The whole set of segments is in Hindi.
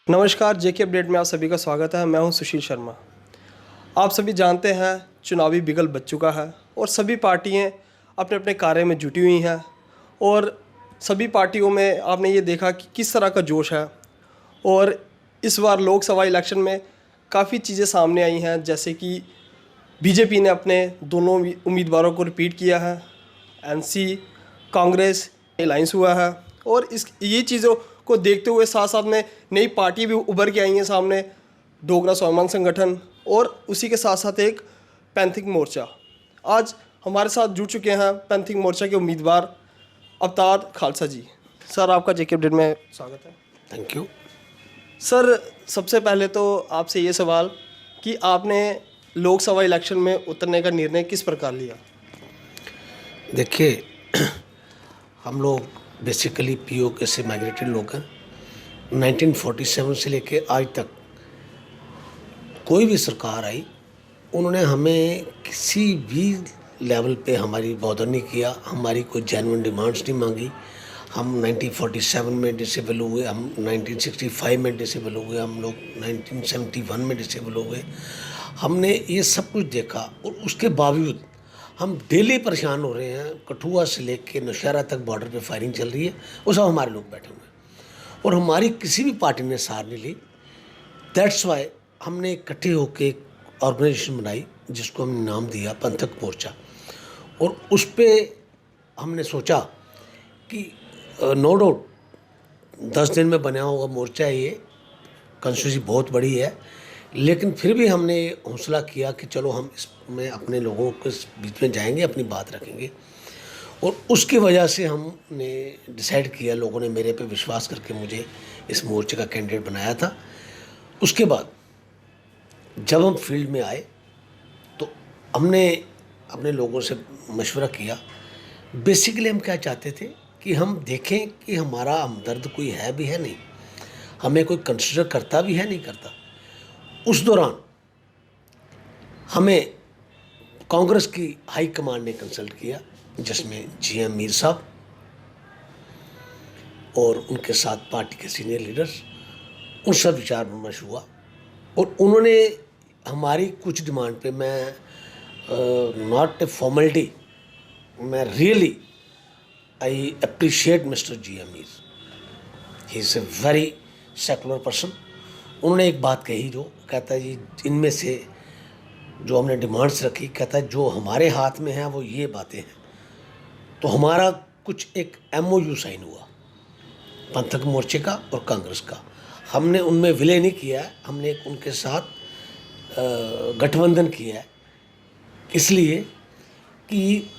नमस्कार, जेके अपडेट में आप सभी का स्वागत है। मैं हूं सुशील शर्मा। आप सभी जानते हैं चुनावी बिगल बच चुका है और सभी पार्टियां अपने अपने कार्य में जुटी हुई हैं और सभी पार्टियों में आपने ये देखा कि किस तरह का जोश है। और इस बार लोकसभा इलेक्शन में काफ़ी चीज़ें सामने आई हैं, जैसे कि बीजेपी ने अपने दोनों उम्मीदवारों को रिपीट किया है, एनसी कांग्रेस अलायंस हुआ है और इस ये चीज़ों को देखते हुए साथ साथ में नई पार्टी भी उभर के आई हैं सामने, डोगरा स्वाभिमान संगठन, और उसी के साथ साथ एक पैंथिक मोर्चा। आज हमारे साथ जुड़ चुके हैं पैंथिक मोर्चा के उम्मीदवार अवतार खालसा जी। सर, आपका जेके अपडेट में स्वागत है। थैंक यू सर, सबसे पहले तो आपसे ये सवाल कि आपने लोकसभा इलेक्शन में उतरने का निर्णय किस प्रकार लिया? देखिए, हम लोग बेसिकली पीओके से माइग्रेटेड लोग हैं। 1947 से लेके आज तक कोई भी सरकार आई, उन्होंने हमें किसी भी लेवल पे हमारी बॉदर नहीं किया, हमारी कोई जेन्युइन डिमांड्स नहीं मांगी। हम 1947 में डिसेबल हुए, हम 1965 में डिसेबल हुए, हम लोग 1971 में डिसेबल हुए। हमने ये सब कुछ देखा और उसके बावजूद हम डेली परेशान हो रहे हैं। कठुआ से लेके नौशहरा तक बॉर्डर पे फायरिंग चल रही है, वो सब हमारे लोग बैठे हुए हैं और हमारी किसी भी पार्टी ने सार नहीं ली। दैट्स वाई हमने इकट्ठे होकर एक ऑर्गेनाइजेशन बनाई जिसको हमने नाम दिया पंथक मोर्चा। और उस पर हमने सोचा कि नो डाउट 10 दिन में बना हुआ मोर्चा है, ये कंस्टिट्यूंसी बहुत बड़ी है, लेकिन फिर भी हमने हौसला किया कि चलो हम इसमें अपने लोगों के बीच में जाएंगे, अपनी बात रखेंगे। और उसकी वजह से हमने डिसाइड किया, लोगों ने मेरे पे विश्वास करके मुझे इस मोर्चे का कैंडिडेट बनाया था। उसके बाद जब हम फील्ड में आए तो हमने अपने लोगों से मशवरा किया। बेसिकली हम क्या चाहते थे कि हम देखें कि हमारा हमदर्द कोई है भी है नहीं, हमें कोई कंसिडर करता भी है नहीं करता। उस दौरान हमें कांग्रेस की हाई कमांड ने कंसल्ट किया, जिसमें जीएम मीर साहब और उनके साथ पार्टी के सीनियर लीडर्स, उन सब विचार विमर्श हुआ और उन्होंने हमारी कुछ डिमांड पे, मैं नॉट ए फॉर्मेलिटी, मैं really I appreciate mister GM Mir, he is a very secular person. उन्होंने एक बात कही जो कहता है, जी इनमें से जो हमने डिमांड्स रखी, कहता है जो हमारे हाथ में है वो ये बातें हैं। तो हमारा कुछ एक एमओयू साइन हुआ पंथक मोर्चे का और कांग्रेस का। हमने उनमें विलय नहीं किया है, हमने एक उनके साथ गठबंधन किया है, इसलिए कि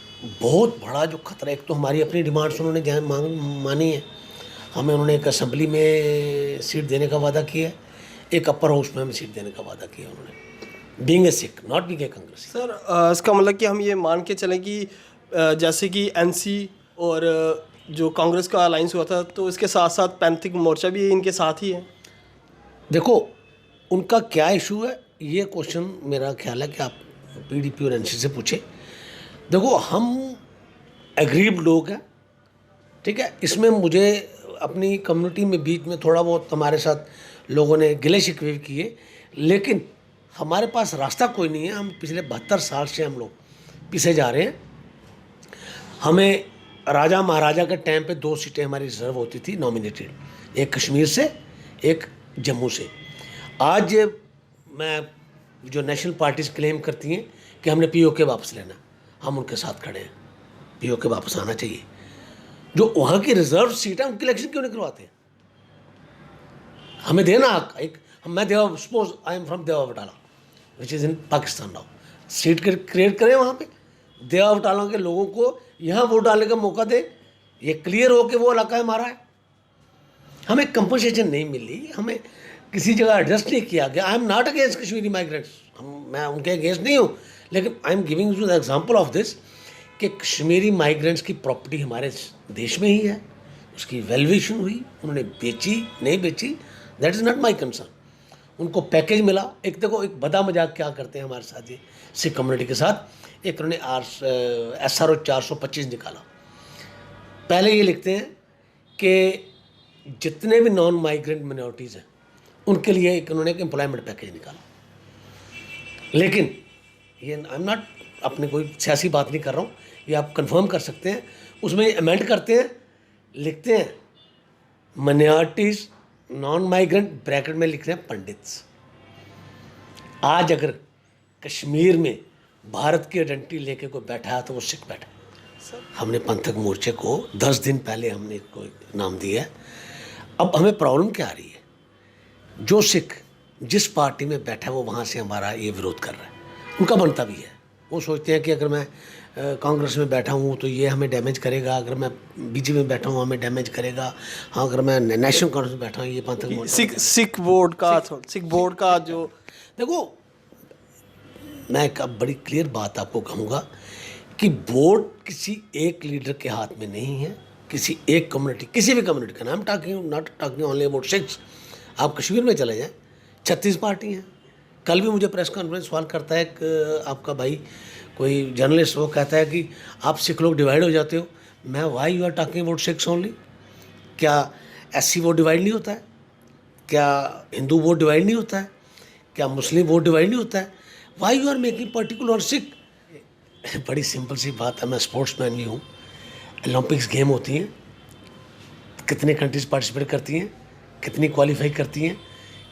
बहुत बड़ा जो खतरा, एक तो हमारी अपनी डिमांड्स उन्होंने जहाँ मानी है, हमें उन्होंने एक असेंबली में सीट देने का वादा किया है, एक अपर हाउस में हमें सीट देने का वादा किया उन्होंने, being a Sikh not being a Congress. Sir, इसका मतलब कि हम ये मान के चलें कि जैसे कि एनसी और जो कांग्रेस का अलायंस हुआ था, तो इसके साथ साथ पैंथिक मोर्चा भी इनके साथ ही है। देखो, उनका क्या इशू है, ये क्वेश्चन मेरा ख्याल है कि आप पीडीपी और एनसी से पूछे। देखो, हम एग्रीड लोग हैं, ठीक है। इसमें मुझे अपनी कम्युनिटी में बीच में थोड़ा बहुत हमारे साथ लोगों ने गिले शिकवे किए, लेकिन हमारे पास रास्ता कोई नहीं है। हम पिछले 72 साल से हम लोग पीछे जा रहे हैं। हमें राजा महाराजा के टाइम पे 2 सीटें हमारी रिजर्व होती थी नॉमिनेटेड, एक कश्मीर से, एक जम्मू से। आज मैं जो नेशनल पार्टीज क्लेम करती हैं कि हमने पीओके वापस लेना, हम उनके साथ खड़े हैं। पीओके वापस आना चाहिए। जो वहाँ की रिजर्व सीट है उनकी इलेक्शन क्यों नहीं करवाते हैं? हमें देना हक। एक मैं देवा, सपोज आई एम फ्रॉम देवा Batala which is in Pakistan now, seat create करें वहाँ पे, देवा बटाला के लोगों को यहाँ वोट डालने का मौका दे, ये क्लियर हो कि वो इलाका हमारा है। हमें कंपनसेशन नहीं मिली, हमें किसी जगह एडजस्ट नहीं किया गया। आई am not against Kashmiri migrants, मैं उनके अगेंस्ट नहीं हूँ, लेकिन I am giving you the example of this कि कश्मीरी माइग्रेंट्स की प्रॉपर्टी हमारे देश में ही है, उसकी वैल्यूएशन हुई, उन्होंने बेची नहीं बेची, that is not my concern. उनको पैकेज मिला। एक देखो, एक बदा मजाक क्या करते हैं हमारे साथ ये सिख कम्युनिटी के साथ, एक उन्होंने SRO 425 निकाला। पहले ये लिखते हैं कि जितने भी नॉन माइग्रेंट मिनॉरिटीज़ हैं उनके लिए एक उन्होंने एक एम्प्लॉयमेंट पैकेज निकाला। लेकिन ये आई एम नॉट अपने कोई सियासी बात नहीं कर रहा हूँ, ये आप कंफर्म कर सकते हैं। उसमें अमेंड करते हैं, लिखते हैं माइनॉरिटीज़, नॉन माइग्रेंट, ब्रैकेट में लिख रहे हैं पंडित्स। आज अगर कश्मीर में भारत की आइडेंटिटी लेके कोई बैठा है तो वो सिख बैठा है। हमने पंथक मोर्चे को 10 दिन पहले हमने कोई नाम दिया है। अब हमें प्रॉब्लम क्या आ रही है, जो सिख जिस पार्टी में बैठा है वो वहाँ से हमारा ये विरोध कर रहा है। उनका बनता भी है, वो सोचते हैं कि अगर मैं कांग्रेस में बैठा हूँ तो ये हमें डैमेज करेगा, अगर मैं बीजेपी में बैठा हूँ हमें डैमेज करेगा, हाँ अगर मैं नेशनल कांग्रेस में बैठा हूँ ये पंथक मोर्चा। सिख बोर्ड का जो देखो, मैं एक अब बड़ी क्लियर बात आपको कहूँगा कि वोट किसी एक लीडर के हाथ में नहीं है, किसी एक कम्युनिटी, किसी भी कम्युनिटी का। नाम not talking only about Sikhs. आप कश्मीर में चले जाएं, 36 पार्टी हैं। कल भी मुझे प्रेस कॉन्फ्रेंस सवाल करता है आपका भाई कोई जर्नलिस्ट, वो कहता है कि आप सिख लोग डिवाइड हो जाते हो। मैं why you are talking about Sikhs only? क्या एससी वोट डिवाइड नहीं होता है? क्या हिंदू वोट डिवाइड नहीं होता है? क्या मुस्लिम वोट डिवाइड नहीं होता है? Why you are making particular Sikh? बड़ी सिंपल सी बात है, मैं स्पोर्ट्समैन भी हूँ। ओलंपिक्स गेम होती हैं, कितने कंट्रीज पार्टिसिपेट करती हैं, कितनी क्वालिफाई करती हैं,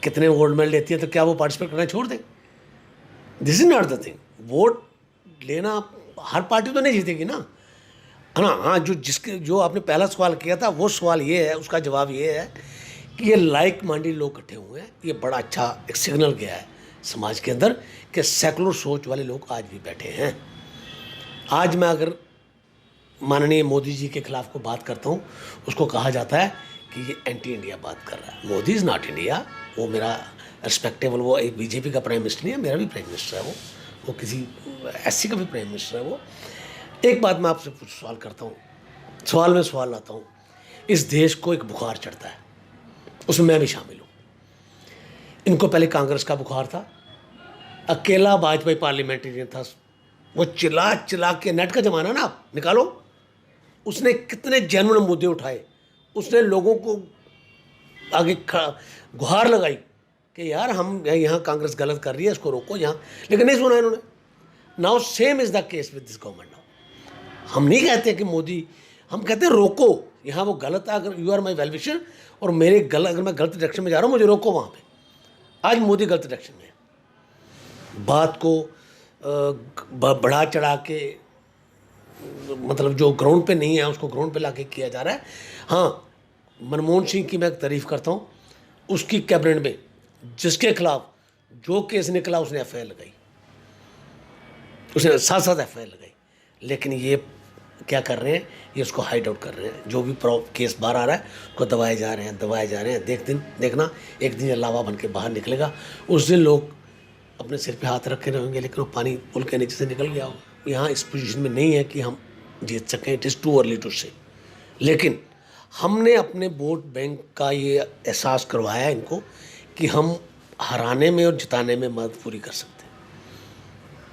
कितने गोल्ड मेडल लेती हैं, तो क्या वो पार्टिसिपेट करना छोड़ दें? This is not the thing. Vote लेना हर पार्टी तो नहीं जीतेगी ना, है ना। हाँ, जो आपने पहला सवाल किया था वो सवाल ये है, उसका जवाब ये है कि ये लाइक माइंडेड लोग इकट्ठे हुए हैं। ये बड़ा अच्छा एक सिग्नल गया है समाज के अंदर कि सेकुलर सोच वाले लोग आज भी बैठे हैं। आज मैं अगर माननीय मोदी जी के खिलाफ को बात करता हूँ, उसको कहा जाता है कि ये एंटी इंडिया बात कर रहा है। Modi is not India. वो मेरा रिस्पेक्टेबल, वो एक बीजेपी का प्राइम मिनिस्टर नहीं है, मेरा भी प्राइम मिनिस्टर है वो किसी एससी का भी प्राइम मिनिस्टर है वो। एक बात मैं आपसे कुछ सवाल करता हूँ, सवाल में सवाल लाता हूँ। इस देश को एक बुखार चढ़ता है, उसमें मैं भी शामिल हूँ। इनको पहले कांग्रेस का बुखार था, अकेला वाजपेयी पार्लियामेंटेरियन था, वो चिल्ला चिल्ला के, नेट का ज़माना ना, आप निकालो, उसने कितने जेन्युइन मुद्दे उठाए, उसने लोगों को आगे गुहार लगाई कि यार हम यहाँ कांग्रेस गलत कर रही है, इसको रोको यहाँ, लेकिन नहीं सुना इन्होंने। Now same is the case with this government. Now हम नहीं कहते कि मोदी, हम कहते हैं रोको, यहाँ वो गलत है, अगर you are my well wisher और मेरे अगर मैं गलत डायरेक्शन में जा रहा हूँ, मुझे रोको वहाँ पे। आज मोदी गलत डायरेक्शन में है, बात को बढ़ा चढ़ा के, मतलब जो ग्राउंड पे नहीं है उसको ग्राउंड पे लाके किया जा रहा है। हाँ, मनमोहन सिंह की मैं तारीफ़ करता हूँ, उसकी कैबिनेट में जिसके खिलाफ जो केस निकला उसने एफ आई आर लगाई, उसने साथ साथ एफ आई आर लगाई। लेकिन ये क्या कर रहे हैं, ये उसको हाइड आउट कर रहे हैं। जो भी केस बाहर आ रहा है उसको दबाए जा रहे हैं। देखना एक दिन लावा बन के बाहर निकलेगा, उस दिन लोग अपने सिर पे हाथ रखे रहेंगे, लेकिन वो पानी पुल के नीचे से निकल गया हो। यहाँ इस पोजीशन में नहीं है कि हम जीत सकें, it is too early to say. लेकिन हमने अपने वोट बैंक का ये एहसास करवाया है इनको कि हम हराने में और जिताने में मदद पूरी कर सकते हैं।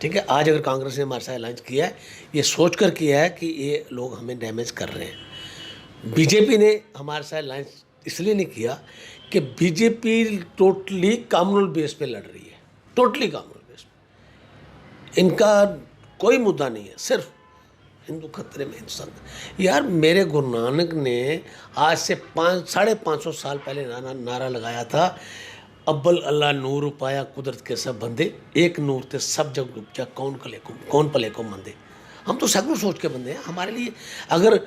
ठीक है, आज अगर कांग्रेस ने हमारे साथ अलायंस किया है, ये सोच कर किया है कि ये लोग हमें डैमेज कर रहे हैं। बीजेपी ने हमारे साथ अलायंस इसलिए नहीं किया कि बीजेपी टोटली कम्युनल बेस पे लड़ रही है, टोटली कम्युनल बेस पे। इनका कोई मुद्दा नहीं है, सिर्फ हिंदू खतरे में हिंदुस्तान। यार मेरे गुरु नानक ने आज से 550 साल पहले नारा लगाया था, अब्बल अल्लाह नूर पाया कुदरत के सब बंदे, एक नूर थे सब जग उपजा कौन पले को मंदे। हम तो सेकुलर सोच के बंदे हैं। हमारे लिए अगर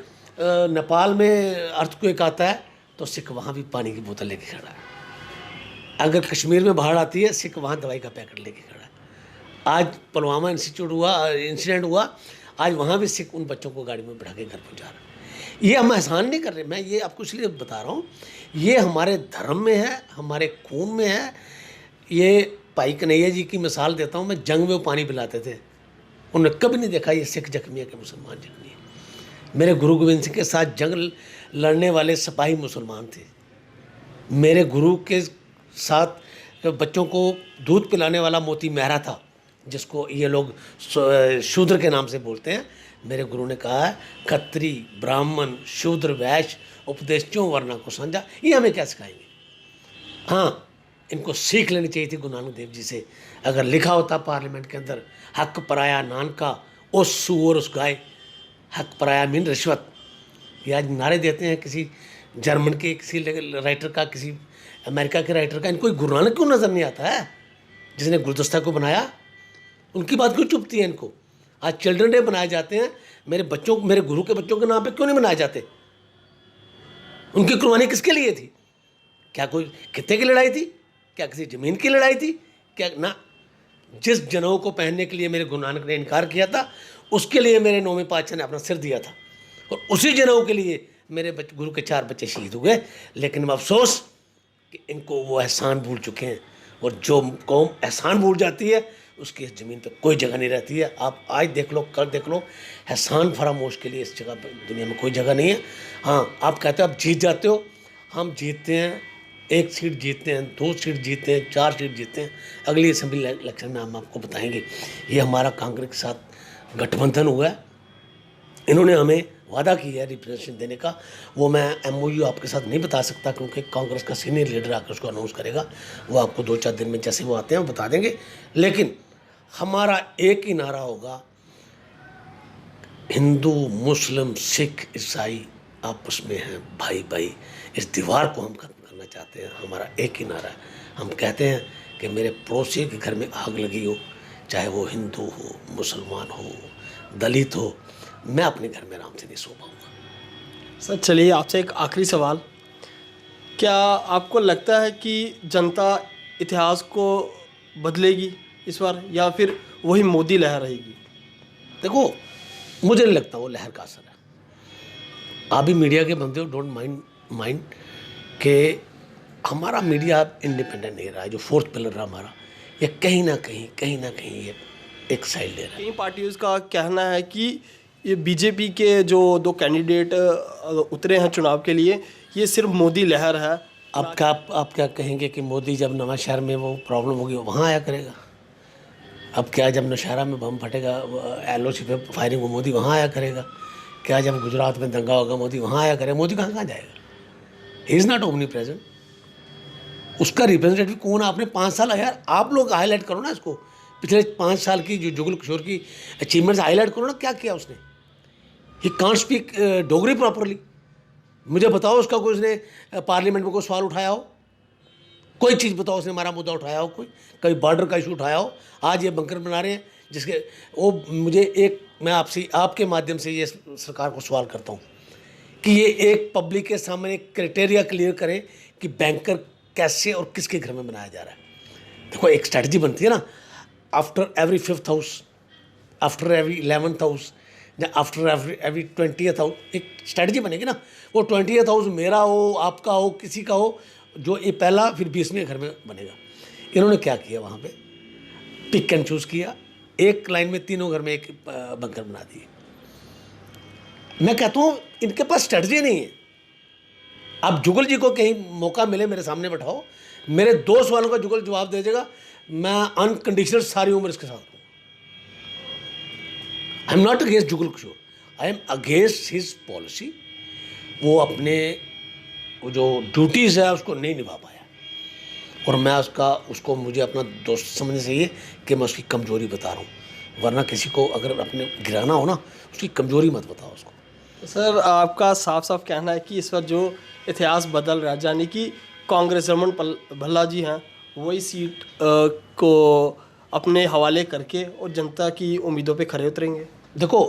नेपाल में अर्थक्वेक आता है तो सिख वहाँ भी पानी की बोतल लेके खड़ा है। अगर कश्मीर में बाढ़ आती है, सिख वहाँ दवाई का पैकेट लेके खड़ा है। आज पुलवामा इंसिडेंट हुआ, आज वहाँ भी सिख उन बच्चों को गाड़ी में बैठा के घर पहुँचा रहा है। ये हम एहसान नहीं कर रहे, मैं ये आपको इसलिए बता रहा हूँ, ये हमारे धर्म में है, हमारे खून में है। ये भाई कन्हैया जी की मिसाल देता हूँ मैं, जंग में वो पानी पिलाते थे, उन्होंने कभी नहीं देखा ये सिख जख्मी है कि मुसलमान जख्मी है। मेरे गुरु गोविंद सिंह के साथ जंग लड़ने वाले सिपाही मुसलमान थे। मेरे गुरु के साथ बच्चों को दूध पिलाने वाला मोती मेहरा था, जिसको ये लोग शूद्र के नाम से बोलते हैं। मेरे गुरु ने कहा है, खत्री ब्राह्मण शूद्र वैश्य उपदेशों वर्णा को समझा। ये हमें क्या सिखाएंगे? हाँ, इनको सीख लेनी चाहिए थी गुरु नानक देव जी से। अगर लिखा होता पार्लियामेंट के अंदर हक पराया नान का, उस सूअर उस गाय, हक पराया मीन रिश्वत। ये आज नारे देते हैं किसी जर्मन के किसी राइटर का, किसी अमेरिका के राइटर का, इनको गुरु नानक क्यों नज़र नहीं आता है जिसने गुलदस्ता को बनाया? उनकी बात क्यों चुभती है इनको? आज चिल्ड्रन डे बनाए जाते हैं, मेरे बच्चों, मेरे गुरु के बच्चों के नाम पे क्यों नहीं मनाए जाते? उनकी कुर्बानी किसके लिए थी? क्या कोई खित्ते की लड़ाई थी? क्या किसी ज़मीन की लड़ाई थी? क्या ना, जिस जनेऊ को पहनने के लिए मेरे गुरु नानक ने इनकार किया था, उसके लिए मेरे नौवें पातशाह ने अपना सिर दिया था, और उसी जनेऊ के लिए मेरे गुरु के 4 बच्चे शहीद हुए। लेकिन अफसोस कि इनको वो एहसान भूल चुके हैं, और जो कौम एहसान भूल जाती है उसकी इस ज़मीन पर कोई जगह नहीं रहती है। आप आज देख लो, कल देख लो, एहसान फरामोश के लिए इस जगह पर दुनिया में कोई जगह नहीं है। हाँ, आप कहते हो आप जीत जाते हो, हम जीतते हैं, 1 सीट जीतते हैं, 2 सीट जीतते हैं, 4 सीट जीतते हैं। अगली असेंबली इलेक्शन में हम आपको बताएंगे। ये हमारा कांग्रेस के साथ गठबंधन हुआ है, इन्होंने हमें वादा किया है रिप्रेजेंटेशन देने का। वो मैं MOU आपके साथ नहीं बता सकता, क्योंकि कांग्रेस का सीनियर लीडर आकर उसको अनाउंस करेगा। वो आपको 2-4 दिन में जैसे वो आते हैं वो बता देंगे। लेकिन हमारा एक ही नारा होगा, हिंदू मुस्लिम सिख ईसाई आपस में हैं भाई भाई। इस दीवार को हम खत्म करना चाहते हैं, हमारा एक ही नारा है। हम कहते हैं कि मेरे पड़ोसी के घर में आग लगी हो, चाहे वो हिंदू हो, मुसलमान हो, दलित हो, मैं अपने घर में आराम से नहीं सो पाऊँगा। सर चलिए, आपसे एक आखिरी सवाल, क्या आपको लगता है कि जनता इतिहास को बदलेगी इस बार, या फिर वही मोदी लहर रहेगी? देखो, मुझे नहीं लगता वो लहर का असर है। आप भी मीडिया के बंदे हो, डोंट माइंड कि हमारा मीडिया इंडिपेंडेंट नहीं रहा है। जो 4th पिलर रहा हमारा, ये कहीं ना कहीं ये एक साइड ले रहा है। कई पार्टियों का कहना है कि ये बीजेपी के जो 2 कैंडिडेट उतरे हैं चुनाव के लिए, ये सिर्फ मोदी लहर है। आप क्या कहेंगे कि मोदी जब नवा शहर में वो प्रॉब्लम होगी वहाँ आया करेगा? अब क्या जब नौशहरा में बम फटेगा, LOC पे फायरिंग हो, मोदी वहाँ आया करेगा? क्या जब गुजरात में दंगा होगा मोदी वहाँ आया करेगा? मोदी कहाँ जाएगा? He is not omni present. उसका रिप्रेजेंटेटिव कौन? आपने 5 साल, यार आप लोग हाईलाइट करो ना इसको, पिछले 5 साल की जो जुगल किशोर की अचीवमेंट्स हाईलाइट करो ना। क्या किया उसने? He can't speak Dogri properly. मुझे बताओ उसका कोई उसने पार्लियामेंट में कोई सवाल उठाया हो? कोई चीज़ बताओ उसने हमारा मुद्दा उठाया हो? कभी बॉर्डर का इशू उठाया हो? आज ये बंकर बना रहे हैं जिसके वो मुझे एक, मैं आपसे आपके माध्यम से ये सरकार को सवाल करता हूँ कि ये एक पब्लिक के सामने क्राइटेरिया क्लियर करें कि बैंकर कैसे और किसके घर में बनाया जा रहा है। देखो, एक स्ट्रैटेजी बनती है ना, after every 5th house, after every 11th house, या आफ्टर एवरी 20th हाउस, एक स्ट्रैटेजी बनेगी ना। वो 20th हाउस मेरा हो, आपका हो, किसी का हो, जो ये पहला फिर 20वें घर में बनेगा। इन्होंने क्या किया? वहाँ पे पिक एंड चूज़ किया, एक लाइन में तीनों घर में एक बंकर बना दिए। मैं कहता हूँ इनके पास स्ट्रेटजी नहीं है। आप जुगल जी को कहीं मौका मिले मेरे सामने बैठाओ, मेरे 2 सवालों का जुगल जवाब दे देगा, मैं अनकंडीशनल सारी उम्र इसके साथ हूँ। I am not against Jugal Kishore, I am against his policy. वो अपने वो जो ड्यूटीज़ है उसको नहीं निभा पाया, और मैं उसको मुझे अपना दोस्त समझने से ये कि मैं उसकी कमज़ोरी बता रहा हूँ। वरना किसी को अगर अपने गिराना हो ना, उसकी कमज़ोरी मत बताओ उसको। तो सर आपका साफ साफ कहना है कि इस बार जो इतिहास बदल रहा है, यानी कि कांग्रेस रमन भल्ला जी हैं वही सीट को अपने हवाले करके और जनता की उम्मीदों पे खरे उतरेंगे? देखो,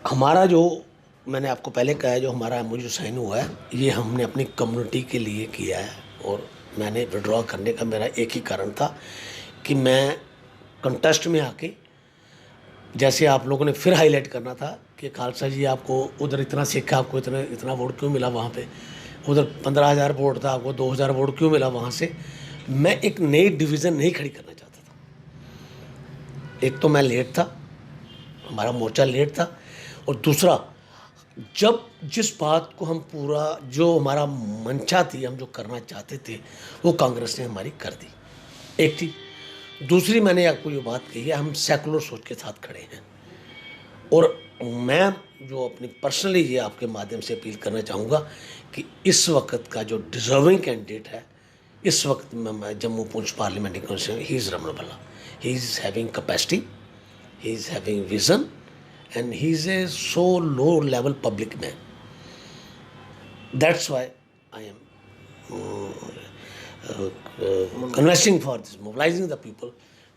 हमारा जो मैंने आपको पहले कहा है, जो हमारा MOU साइन हुआ है, ये हमने अपनी कम्युनिटी के लिए किया है। और मैंने विड्रॉ करने का मेरा एक ही कारण था कि मैं कंटेस्ट में आके, जैसे आप लोगों ने फिर हाईलाइट करना था कि खालसा जी आपको उधर इतना सिख, आपको इतना वोट क्यों मिला, वहाँ पे उधर 15,000 वोट था, आपको 2,000 वोट क्यों मिला वहाँ से। मैं एक नई डिवीज़न नहीं खड़ी करना चाहता था। एक तो मैं लेट था, हमारा मोर्चा लेट था, और दूसरा जब जिस बात को हम पूरा जो हमारा मंशा थी, हम जो करना चाहते थे, वो कांग्रेस ने हमारी कर दी, एक थी। दूसरी, मैंने आपको ये बात कही है, हम सेकुलर सोच के साथ खड़े हैं। और मैं जो अपनी पर्सनली ये आपके माध्यम से अपील करना चाहूँगा कि इस वक्त का जो डिज़र्विंग कैंडिडेट है, इस वक्त मैं Jammu Poonch parliamentary constituency, he is Raman Bhalla, he is having capacity, he is having vision, and he is a so low level public man. That's why I am conversing for this, mobilizing the people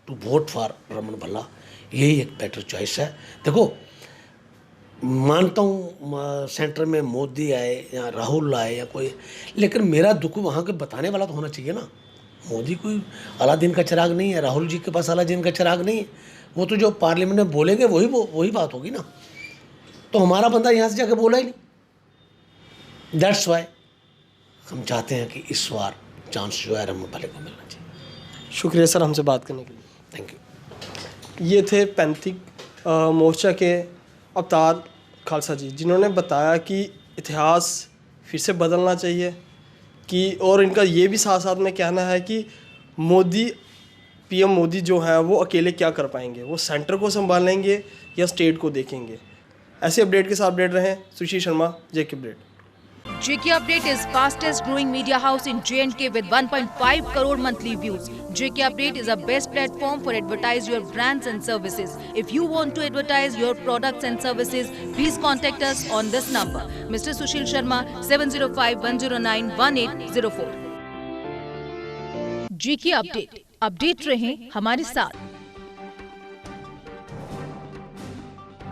to vote for Raman Bhalla. यही एक बेटर चॉइस है। देखो, मानता हूँ सेंटर में मोदी आए या राहुल आए या कोई, लेकिन मेरा दुख वहाँ के बताने वाला तो होना चाहिए ना। मोदी कोई अलादीन का चिराग नहीं है, राहुल जी के पास अलादीन का चिराग नहीं है। वो तो जो पार्लियामेंट में बोलेंगे वही बात होगी ना। तो हमारा बंदा यहाँ से जाके बोला ही नहीं। दैट्स वाई हम चाहते हैं कि इस बार चांस जो है रमन भल्ले को मिलना चाहिए। शुक्रिया सर हमसे बात करने के लिए। Thank you. ये थे पैंतीक मोर्चा के अवतार खालसा जी, जिन्होंने बताया कि इतिहास फिर से बदलना चाहिए कि, और इनका ये भी साथ साथ में कहना है कि पीएम मोदी जो है वो अकेले क्या कर पाएंगे, वो सेंटर को संभालेंगे या स्टेट को देखेंगे। ऐसे अपडेट के साथ अपडेट रहें। Sushil Sharma, JK update. JK Update is fastest growing media house in J&K with 1.5 crore monthly views. JK Update is a best platform for advertise your brands and services. If you want to advertise your products and services, please contact us on this number. Mr. Sushil Sharma, 705-109-1804. JK Update. Update रहें हमारे साथ।